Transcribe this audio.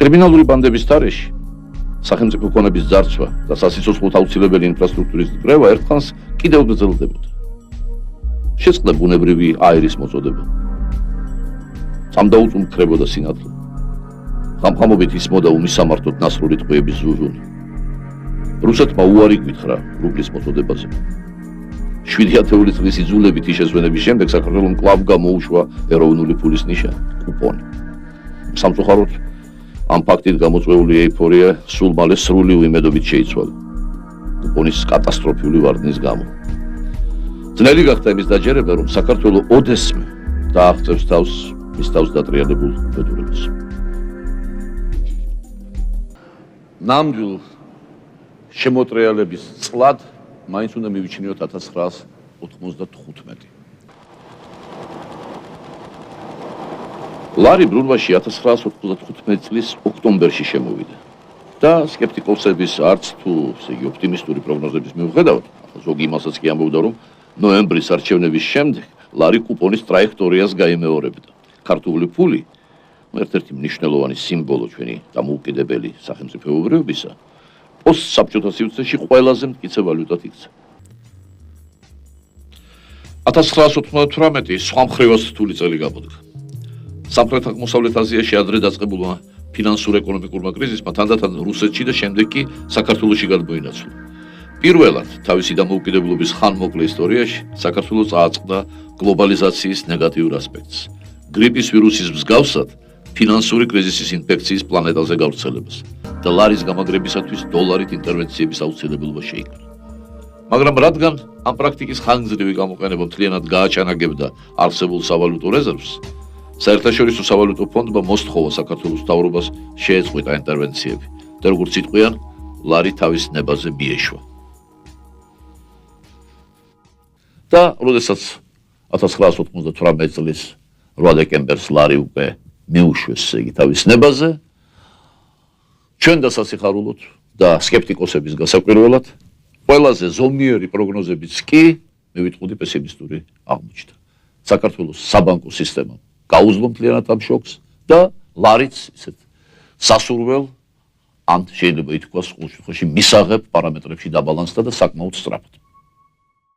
კრიმინალური ბანდების თარეში სახელმწიფო ქონების ძარცვა და სასიცოცხლო აუცილებელი ინფრასტრუქტურის კრება ერთხანს კიდევ გრძელდებოდა. შეწყდა ბუნებრივი აირის მოწოდება. სამდაუწუნქრებოდა სინათლე. ხამხამობით ისმოდა უმისამართოდ ნასრური ტყვეების ზუზუნი. რუსეთმა უარი გვითხრა რუბლის მოწოდებაზე. 7 წლის იძულებით შეძვენების შემდეგ საქართველოს კვლავ გამოუშვა ეროვნული ფულის ნიშა კუპონი. სამწუხაროდ ამ ფაქტით გამოწვეული ეიფორია სულ მალე სრული უიმედობით შეიცვალა. კუპონის კატასტროფული ვარდნის გამო. ძნელი გახდა იმის დაჯერება, რომ საქართველოს ოდესმე დააღწევს თავს მის თავს დატრიალებულ ბედურებას. ნამდვილ შემოტრიალების წლად მაინც უნდა მივიჩნიოთ 1995. ლარი ბრუნვაში 1995 წლის ოქტომბერში შემოვიდა და სკეპტიკოსების არც თუ ოპტიმისტური პროგნოზების მიუხედავად, ზოგი იმასაც კი ამბობდა, რომ ნოემბრის არჩევნების შემდეგ ლარი კუპონის ტრაექტორიას გაიმეორებდა. ქართული ფული, ერთ-ერთი მნიშვნელოვანი სიმბოლო ჩვენი დამოუკიდებელი სახელმწიფოებრიობისა, პოსტსაბჭოთა სივრცეში ყველაზე მტკიცე ვალუტად იქცა. 1998 სხვა მხრივაც რთული წელი გამოდგა. სამხრეთ-აღმოსავლეთ აზიაში ადრე დაწყებულმა ფინანსურ-ეკონომიკურმა კრიზისმა თანდათან რუსეთში და შემდეგ კი საქართველოში გადმოინაცვლა. პირველად თავისი დამოუკიდებლობის ხანმოკლე ისტორიაში საქართველოს წააწყდა გლობალიზაციის ნეგატიურ ასპექტს. გრიპის ვირუსის მსგავსად ფინანსური კრიზისის ინფექციის პლანეტაზე გავრცელებას და ლარის გამაგრებისათვის დოლარით ინტერვენციების აუცილებლობა შეიქმნა. მაგრამ რადგან ამ პრაქტიკის ხანგრძლივი გამოყენება მთლიანად გააჩანაგებდა არსებულ სავალუტო რეზერვს, საერთაშორისო სავალუტო ფონდმა მოსთხოვა საქართველოს მთავრობას შეეწყვეტა ინტერვენციები და როგორც იტყვიან, ლარი თავის ნებაზე მიეშვა. და როდესაც 1998 წლის 8 დეკემბერს ლარი უკვე მიუშვეს თავის ნებაზე, ჩვენ დასასიხარულოთ და სკეპტიკოსების გასაკვირველად ყველაზე ზომიერი პროგნოზებიც კი მივიტყუდი პესიმისტური აღმოჩნდა. საქართველოს საბანკო სისტემა გაუძლო მთლიანად ამ შოკს და ლარიც ისეთ სასურველ ან შეიძლება ითქვას ყოველ შემთხვევაში მისაღებ პარამეტრებში დაბალანსდა და საკმაოდ სწრაფად.